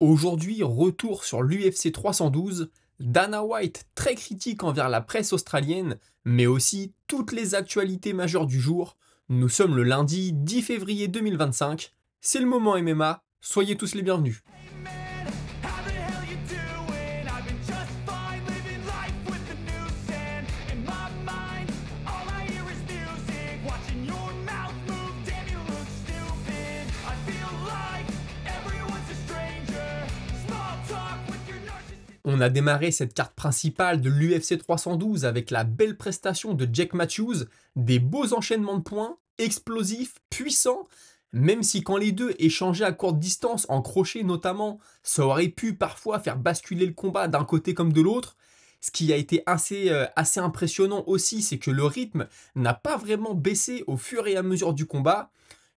Aujourd'hui, retour sur l'UFC 312, Dana White très critique envers la presse australienne, mais aussi toutes les actualités majeures du jour. Nous sommes le lundi 10 février 2025, c'est le moment MMA, soyez tous les bienvenus. How the hell you doing? I've been just fine living life with the noose and in my mind all I hear is music. Watching your mouth move, damn you look stupid. I feel like everyone's a stranger. Small talk with your narcissist. On a démarré cette carte principale de l'UFC 312 avec la belle prestation de Jake Matthews, des beaux enchaînements de points, explosifs, puissants, même si quand les deux échangeaient à courte distance, en crochet notamment, ça aurait pu parfois faire basculer le combat d'un côté comme de l'autre. Ce qui a été assez impressionnant aussi, c'est que le rythme n'a pas vraiment baissé au fur et à mesure du combat.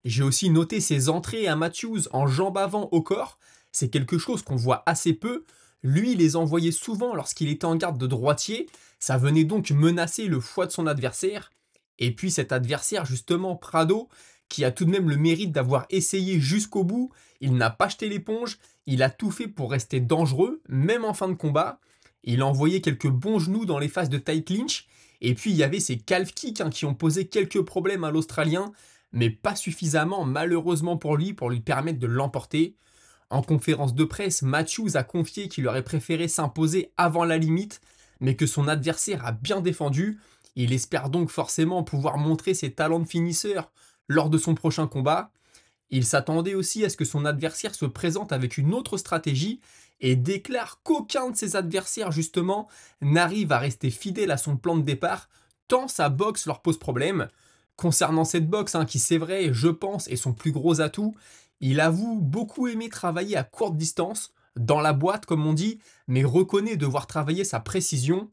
J'ai aussi noté ses entrées à Matthews en jambes avant au corps. C'est quelque chose qu'on voit assez peu. Lui, il les envoyait souvent lorsqu'il était en garde de droitier. Ça venait donc menacer le foie de son adversaire. Et puis cet adversaire, justement, Prado, qui a tout de même le mérite d'avoir essayé jusqu'au bout, il n'a pas jeté l'éponge, il a tout fait pour rester dangereux, même en fin de combat. Il a envoyé quelques bons genoux dans les phases de tie clinch. Et puis il y avait ces calf kicks qui ont posé quelques problèmes à l'Australien, mais pas suffisamment malheureusement pour lui permettre de l'emporter. En conférence de presse, Matthews a confié qu'il aurait préféré s'imposer avant la limite, mais que son adversaire a bien défendu. Il espère donc forcément pouvoir montrer ses talents de finisseur lors de son prochain combat. Il s'attendait aussi à ce que son adversaire se présente avec une autre stratégie et déclare qu'aucun de ses adversaires justement n'arrive à rester fidèle à son plan de départ tant sa boxe leur pose problème. Concernant cette boxe, qui c'est vrai, je pense, est son plus gros atout, il avoue beaucoup aimer travailler à courte distance, dans la boîte comme on dit, mais reconnaît devoir travailler sa précision.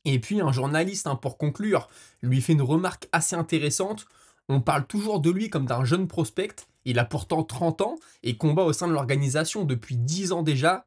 Et puis un journaliste, pour conclure, lui fait une remarque assez intéressante. On parle toujours de lui comme d'un jeune prospect, il a pourtant 30 ans et combat au sein de l'organisation depuis 10 ans déjà.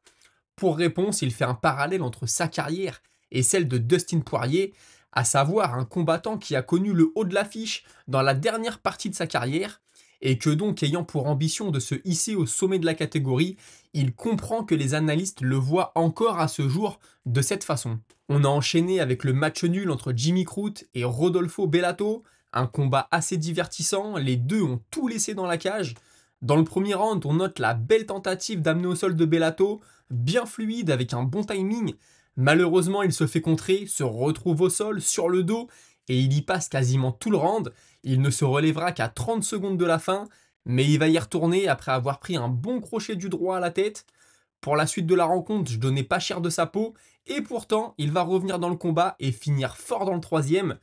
Pour réponse, il fait un parallèle entre sa carrière et celle de Dustin Poirier, à savoir un combattant qui a connu le haut de l'affiche dans la dernière partie de sa carrière, et que donc ayant pour ambition de se hisser au sommet de la catégorie, il comprend que les analystes le voient encore à ce jour de cette façon. On a enchaîné avec le match nul entre Jimmy Crute et Rodolfo Bellato, un combat assez divertissant, les deux ont tout laissé dans la cage. Dans le premier round, on note la belle tentative d'amener au sol de Bellato, bien fluide avec un bon timing. Malheureusement, il se fait contrer, se retrouve au sol, sur le dos, et il y passe quasiment tout le round. Il ne se relèvera qu'à 30 secondes de la fin, mais il va y retourner après avoir pris un bon crochet du droit à la tête. Pour la suite de la rencontre, je donnais pas cher de sa peau, et pourtant, il va revenir dans le combat et finir fort dans le troisième.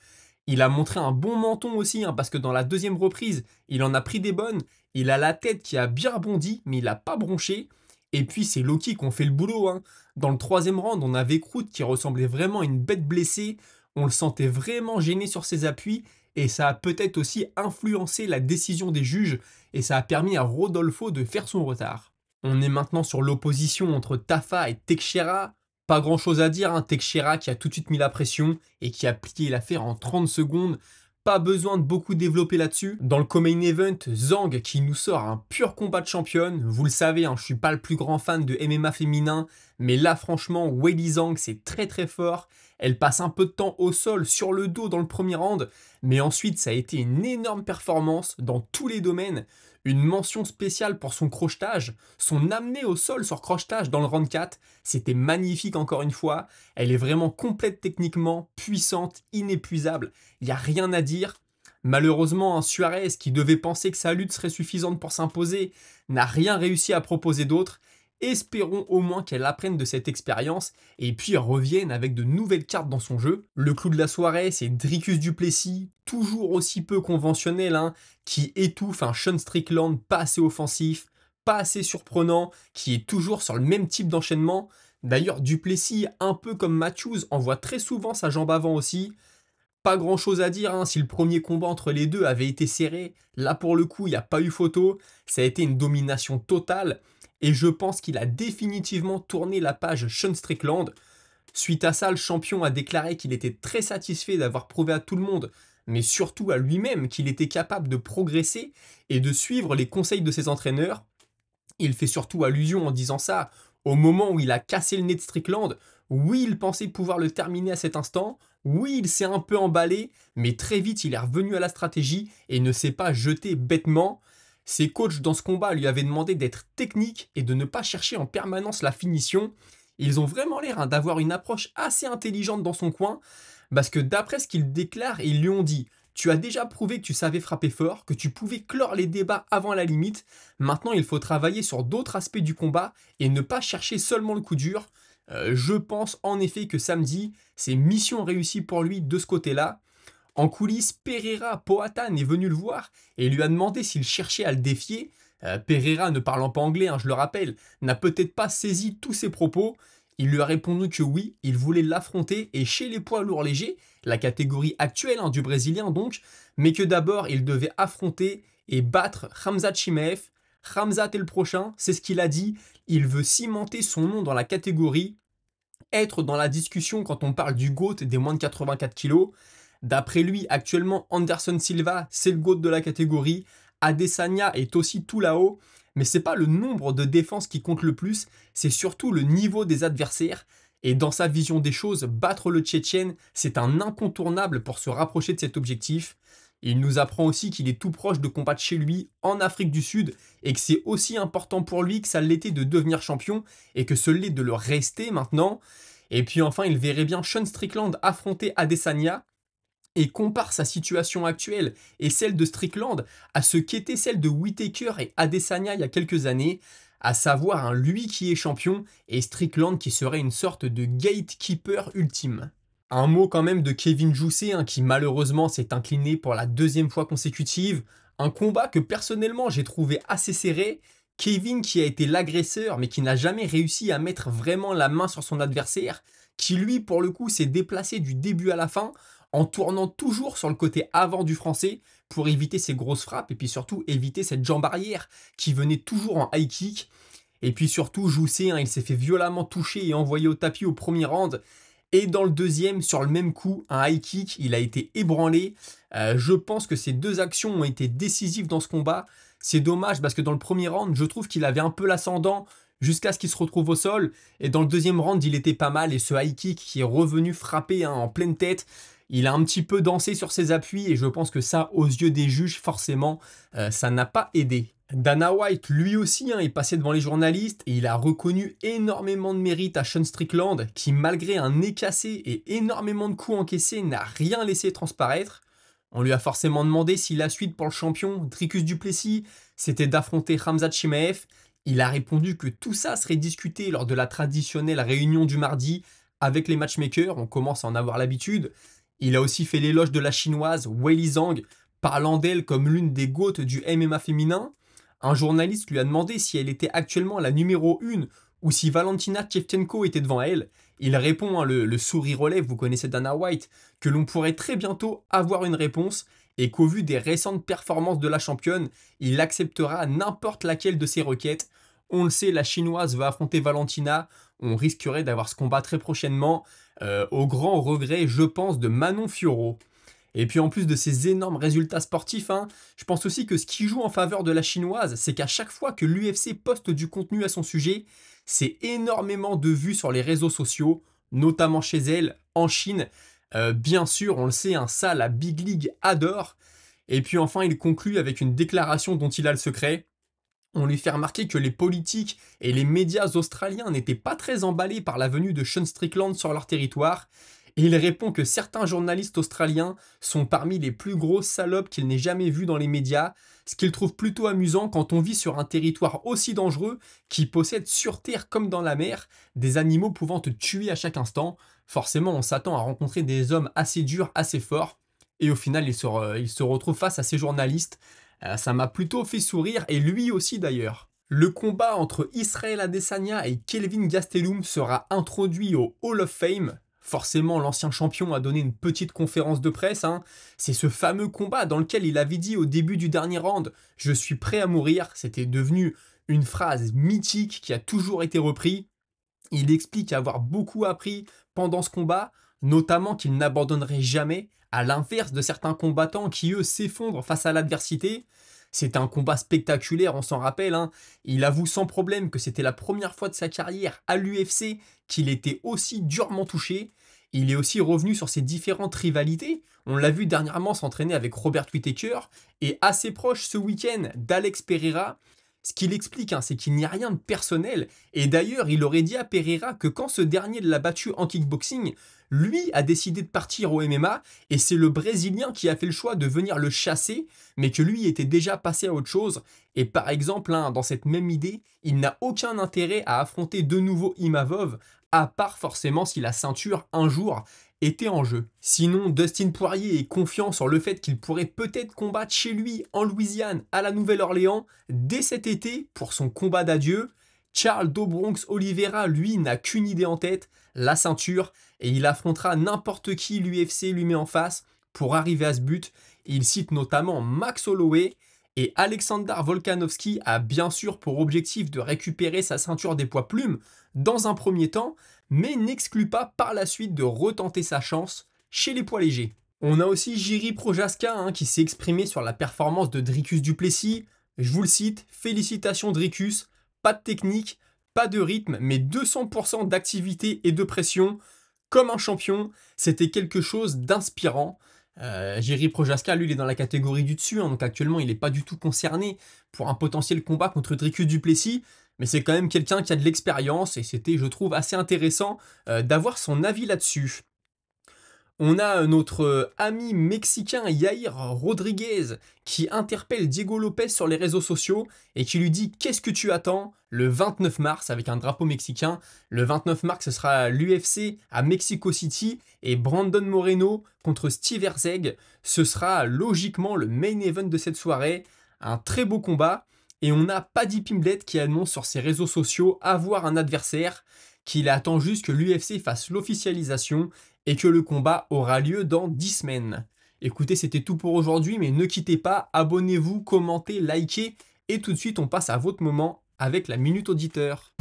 Il a montré un bon menton aussi, parce que dans la deuxième reprise, il en a pris des bonnes. Il a la tête qui a bien rebondi, mais il n'a pas bronché. Et puis c'est Loki qui ont fait le boulot. Dans le troisième round, on avait Croûte qui ressemblait vraiment à une bête blessée. On le sentait vraiment gêné sur ses appuis. Et ça a peut-être aussi influencé la décision des juges. Et ça a permis à Rodolfo de faire son retard. On est maintenant sur l'opposition entre Tafa et Teixeira. Pas grand chose à dire, Teixeira qui a tout de suite mis la pression et qui a plié l'affaire en 30 secondes. Pas besoin de beaucoup développer là-dessus. Dans le co-main event, Zhang qui nous sort un pur combat de championne. Vous le savez, je suis pas le plus grand fan de MMA féminin, mais là franchement, Weili Zhang c'est très très fort. Elle passe un peu de temps au sol, sur le dos dans le premier round, mais ensuite ça a été une énorme performance dans tous les domaines. Une mention spéciale pour son crochetage, son amené au sol sur crochetage dans le round 4, c'était magnifique encore une fois. Elle est vraiment complète techniquement, puissante, inépuisable. Il n'y a rien à dire. Malheureusement, Suarez, qui devait penser que sa lutte serait suffisante pour s'imposer, n'a rien réussi à proposer d'autre. Espérons au moins qu'elle apprenne de cette expérience et puis revienne avec de nouvelles cartes dans son jeu. Le clou de la soirée, c'est Dricus du Plessis, toujours aussi peu conventionnel, qui étouffe un Sean Strickland pas assez offensif, pas assez surprenant, qui est toujours sur le même type d'enchaînement. D'ailleurs, du Plessis, un peu comme Matthews, envoie très souvent sa jambe avant aussi. Pas grand chose à dire, si le premier combat entre les deux avait été serré, là pour le coup il n'y a pas eu photo, ça a été une domination totale, et je pense qu'il a définitivement tourné la page Sean Strickland. Suite à ça, le champion a déclaré qu'il était très satisfait d'avoir prouvé à tout le monde, mais surtout à lui-même qu'il était capable de progresser et de suivre les conseils de ses entraîneurs. Il fait surtout allusion en disant ça au moment où il a cassé le nez de Strickland. Oui, il pensait pouvoir le terminer à cet instant. Oui, il s'est un peu emballé, mais très vite il est revenu à la stratégie et ne s'est pas jeté bêtement. Ses coachs dans ce combat lui avaient demandé d'être technique et de ne pas chercher en permanence la finition. Ils ont vraiment l'air d'avoir une approche assez intelligente dans son coin, parce que d'après ce qu'il déclare, ils lui ont dit: tu as déjà prouvé que tu savais frapper fort, que tu pouvais clore les débats avant la limite. Maintenant, il faut travailler sur d'autres aspects du combat et ne pas chercher seulement le coup dur. Je pense en effet que samedi, c'est mission réussie pour lui de ce côté-là. En coulisses, Pereira Poatan est venu le voir et lui a demandé s'il cherchait à le défier. Pereira, ne parlant pas anglais, je le rappelle, n'a peut-être pas saisi tous ses propos. Il lui a répondu que oui, il voulait l'affronter et chez les poids lourds légers, la catégorie actuelle du Brésilien donc, mais que d'abord il devait affronter et battre Khamzat Chimaev. Khamzat est le prochain, c'est ce qu'il a dit. Il veut cimenter son nom dans la catégorie, être dans la discussion quand on parle du GOAT des moins de 84 kilos. D'après lui, actuellement, Anderson Silva, c'est le GOAT de la catégorie. Adesanya est aussi tout là-haut. Mais c'est pas le nombre de défenses qui compte le plus, c'est surtout le niveau des adversaires. Et dans sa vision des choses, battre le Tchétchène, c'est un incontournable pour se rapprocher de cet objectif. Il nous apprend aussi qu'il est tout proche de combattre chez lui, en Afrique du Sud, et que c'est aussi important pour lui que ça l'était de devenir champion, et que ce l'est de le rester maintenant. Et puis enfin, il verrait bien Sean Strickland affronter Adesanya, et compare sa situation actuelle et celle de Strickland à ce qu'était celle de Whittaker et Adesanya il y a quelques années, à savoir lui qui est champion et Strickland qui serait une sorte de gatekeeper ultime. Un mot quand même de Kevin Jousset qui malheureusement s'est incliné pour la deuxième fois consécutive. Un combat que personnellement j'ai trouvé assez serré. Kevin qui a été l'agresseur mais qui n'a jamais réussi à mettre vraiment la main sur son adversaire, qui lui pour le coup s'est déplacé du début à la fin en tournant toujours sur le côté avant du français pour éviter ses grosses frappes et puis surtout éviter cette jambe arrière qui venait toujours en high kick. Et puis surtout, Jousset, il s'est fait violemment toucher et envoyer au tapis au premier round. Et dans le deuxième, sur le même coup, un high kick, il a été ébranlé. Je pense que ces deux actions ont été décisives dans ce combat. C'est dommage parce que dans le premier round, je trouve qu'il avait un peu l'ascendant jusqu'à ce qu'il se retrouve au sol. Et dans le deuxième round, il était pas mal. Et ce high kick qui est revenu frapper en pleine tête, il a un petit peu dansé sur ses appuis. Et je pense que ça, aux yeux des juges, forcément, ça n'a pas aidé. Dana White, lui aussi, est passé devant les journalistes et il a reconnu énormément de mérite à Sean Strickland, qui malgré un nez cassé et énormément de coups encaissés, n'a rien laissé transparaître. On lui a forcément demandé si la suite pour le champion, Dricus du Plessis, c'était d'affronter Khamzat Chimaev. Il a répondu que tout ça serait discuté lors de la traditionnelle réunion du mardi avec les matchmakers, on commence à en avoir l'habitude. Il a aussi fait l'éloge de la chinoise Weili Zhang, parlant d'elle comme l'une des goats du MMA féminin. Un journaliste lui a demandé si elle était actuellement la numéro 1 ou si Valentina Shevchenko était devant elle. Il répond, le sourire aux lèvres, vous connaissez Dana White, que l'on pourrait très bientôt avoir une réponse et qu'au vu des récentes performances de la championne, il acceptera n'importe laquelle de ses requêtes. On le sait, la chinoise va affronter Valentina, on risquerait d'avoir ce combat très prochainement, au grand regret, je pense, de Manon Fiorot. Et puis en plus de ces énormes résultats sportifs, je pense aussi que ce qui joue en faveur de la chinoise, c'est qu'à chaque fois que l'UFC poste du contenu à son sujet, c'est énormément de vues sur les réseaux sociaux, notamment chez elle, en Chine. Bien sûr, on le sait, ça, la Big League adore. Et puis enfin, il conclut avec une déclaration dont il a le secret. On lui fait remarquer que les politiques et les médias australiens n'étaient pas très emballés par la venue de Sean Strickland sur leur territoire. Et il répond que certains journalistes australiens sont parmi les plus grosses salopes qu'il n'ait jamais vues dans les médias, ce qu'il trouve plutôt amusant quand on vit sur un territoire aussi dangereux qui possède sur terre comme dans la mer des animaux pouvant te tuer à chaque instant. Forcément, on s'attend à rencontrer des hommes assez durs, assez forts. Et au final, il se retrouve face à ces journalistes. Ça m'a plutôt fait sourire, et lui aussi d'ailleurs. Le combat entre Israel Adesanya et Kelvin Gastelum sera introduit au Hall of Fame. Forcément, l'ancien champion a donné une petite conférence de presse. C'est ce fameux combat dans lequel il avait dit au début du dernier round « Je suis prêt à mourir ». C'était devenu une phrase mythique qui a toujours été reprise. Il explique avoir beaucoup appris pendant ce combat, notamment qu'il n'abandonnerait jamais, à l'inverse de certains combattants qui, eux, s'effondrent face à l'adversité. C'était un combat spectaculaire, on s'en rappelle, hein. Il avoue sans problème que c'était la première fois de sa carrière à l'UFC qu'il était aussi durement touché. Il est aussi revenu sur ses différentes rivalités. On l'a vu dernièrement s'entraîner avec Robert Whittaker et assez proche ce week-end d'Alex Pereira. Ce qu'il explique, hein, c'est qu'il n'y a rien de personnel. Et d'ailleurs, il aurait dit à Pereira que quand ce dernier l'a battu en kickboxing, lui a décidé de partir au MMA et c'est le Brésilien qui a fait le choix de venir le chasser, mais que lui était déjà passé à autre chose. Et par exemple, hein, dans cette même idée, il n'a aucun intérêt à affronter de nouveau Imavov, à part forcément si la ceinture un jour était en jeu. Sinon, Dustin Poirier est confiant sur le fait qu'il pourrait peut-être combattre chez lui en Louisiane, à la Nouvelle-Orléans, dès cet été pour son combat d'adieu. Charles Do Bronx Oliveira, lui, n'a qu'une idée en tête, la ceinture, et il affrontera n'importe qui l'UFC lui met en face pour arriver à ce but. Il cite notamment Max Holloway, et Alexander Volkanovski a bien sûr pour objectif de récupérer sa ceinture des poids plumes dans un premier temps, mais n'exclut pas par la suite de retenter sa chance chez les poids légers. On a aussi Jiri Prochaska, hein, qui s'est exprimé sur la performance de Dricus du Plessis. Je vous le cite, félicitations Dricus, pas de technique, pas de rythme, mais 200% d'activité et de pression. Comme un champion, c'était quelque chose d'inspirant. Jiri Prochaska, lui, il est dans la catégorie du dessus, hein, donc actuellement, il n'est pas du tout concerné pour un potentiel combat contre Dricus du Plessis, mais c'est quand même quelqu'un qui a de l'expérience, et c'était, je trouve, assez intéressant d'avoir son avis là-dessus. On a notre ami mexicain Yair Rodriguez qui interpelle Diego Lopez sur les réseaux sociaux et qui lui dit qu'est-ce que tu attends le 29 mars avec un drapeau mexicain. Le 29 mars, ce sera l'UFC à Mexico City et Brandon Moreno contre Steve Herzeg. Ce sera logiquement le main event de cette soirée. Un très beau combat. Et on a Paddy Pimblett qui annonce sur ses réseaux sociaux avoir un adversaire, qu'il attend juste que l'UFC fasse l'officialisation et que le combat aura lieu dans 10 semaines. Écoutez, c'était tout pour aujourd'hui, mais ne quittez pas, abonnez-vous, commentez, likez, et tout de suite on passe à votre moment avec la Minute Auditeur.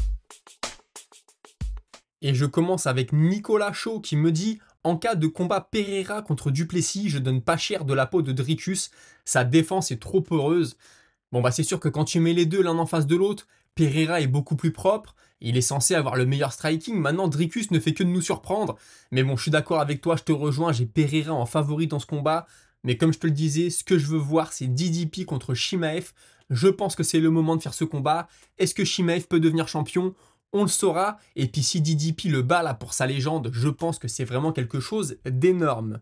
Et je commence avec Nicolas Chaud qui me dit « En cas de combat Pereira contre Duplessis, je donne pas cher de la peau de Dricus, sa défense est trop peureuse. » Bon bah c'est sûr que quand tu mets les deux l'un en face de l'autre, Pereira est beaucoup plus propre, il est censé avoir le meilleur striking, maintenant Dricus ne fait que de nous surprendre. Mais bon, je suis d'accord avec toi, je te rejoins, j'ai Pereira en favori dans ce combat. Mais comme je te le disais, ce que je veux voir c'est DDP contre Chimaev. Je pense que c'est le moment de faire ce combat. Est-ce que Chimaev peut devenir champion ? On le saura. Et puis si DDP le bat là pour sa légende, je pense que c'est vraiment quelque chose d'énorme.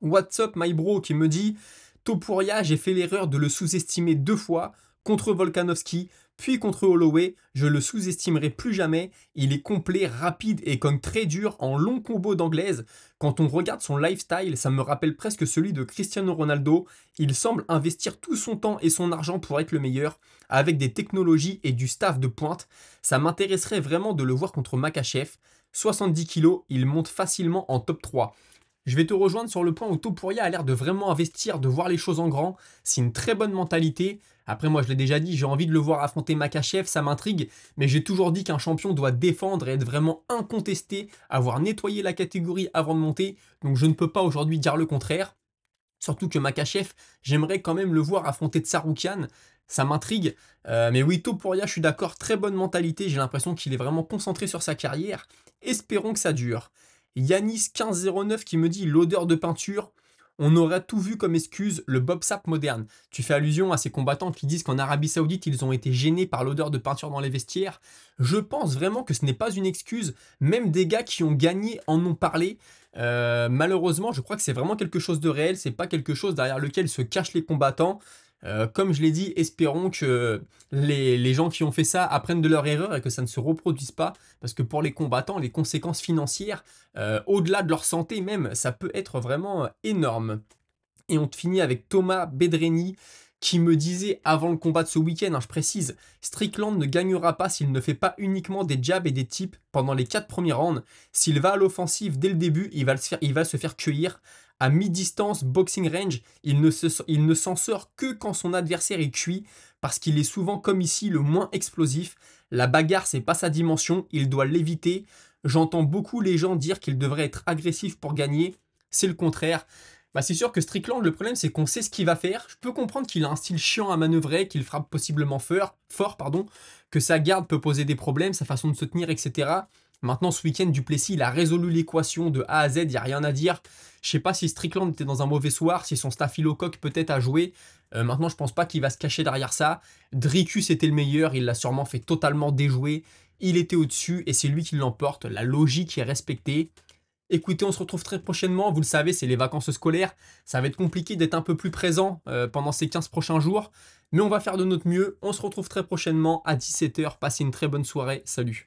What's up my bro qui me dit Topuria, j'ai fait l'erreur de le sous-estimer 2 fois contre Volkanovski, puis contre Holloway, je le sous-estimerai plus jamais, il est complet, rapide et cogne très dur en long combo d'anglaise. Quand on regarde son lifestyle, ça me rappelle presque celui de Cristiano Ronaldo, il semble investir tout son temps et son argent pour être le meilleur, avec des technologies et du staff de pointe. Ça m'intéresserait vraiment de le voir contre Makhachev, 70 kg, il monte facilement en top 3. Je vais te rejoindre sur le point où Topuria a l'air de vraiment investir, de voir les choses en grand. C'est une très bonne mentalité. Après, moi, je l'ai déjà dit, j'ai envie de le voir affronter Makhachev, ça m'intrigue. Mais j'ai toujours dit qu'un champion doit défendre et être vraiment incontesté, avoir nettoyé la catégorie avant de monter. Donc, je ne peux pas aujourd'hui dire le contraire. Surtout que Makhachev, j'aimerais quand même le voir affronter Tsarukyan. Ça m'intrigue. Mais oui, Topuria, je suis d'accord, très bonne mentalité. J'ai l'impression qu'il est vraiment concentré sur sa carrière. Espérons que ça dure. Yanis1509 qui me dit l'odeur de peinture. On aurait tout vu comme excuse le Bob Sapp moderne. Tu fais allusion à ces combattants qui disent qu'en Arabie Saoudite, ils ont été gênés par l'odeur de peinture dans les vestiaires. Je pense vraiment que ce n'est pas une excuse. Même des gars qui ont gagné en ont parlé. Malheureusement, je crois que c'est vraiment quelque chose de réel. C'est pas quelque chose derrière lequel se cachent les combattants. Comme je l'ai dit, espérons que les gens qui ont fait ça apprennent de leur erreur et que ça ne se reproduise pas. Parce que pour les combattants, les conséquences financières, au-delà de leur santé même, ça peut être vraiment énorme. Et on finit avec Thomas Bedreni qui me disait avant le combat de ce week-end, hein, je précise, Strickland ne gagnera pas s'il ne fait pas uniquement des jabs et des tips pendant les 4 premiers rounds. S'il va à l'offensive dès le début, il va se faire cueillir. À mi-distance, boxing range, il ne s'en sort que quand son adversaire est cuit, parce qu'il est souvent, comme ici, le moins explosif. La bagarre, c'est pas sa dimension, il doit l'éviter. J'entends beaucoup les gens dire qu'il devrait être agressif pour gagner. C'est le contraire. Bah, c'est sûr que Strickland, le problème, c'est qu'on sait ce qu'il va faire. Je peux comprendre qu'il a un style chiant à manœuvrer, qu'il frappe possiblement fort, pardon, que sa garde peut poser des problèmes, sa façon de se tenir, etc. Maintenant, ce week-end, Duplessis, il a résolu l'équation de A à Z, il n'y a rien à dire. Je sais pas si Strickland était dans un mauvais soir, si son staphylocoque peut-être a joué. Maintenant, je pense pas qu'il va se cacher derrière ça. Dricus était le meilleur, il l'a sûrement fait totalement déjouer. Il était au-dessus et c'est lui qui l'emporte. La logique est respectée. Écoutez, on se retrouve très prochainement. Vous le savez, c'est les vacances scolaires. Ça va être compliqué d'être un peu plus présent pendant ces 15 prochains jours. Mais on va faire de notre mieux. On se retrouve très prochainement à 17 h. Passez une très bonne soirée. Salut.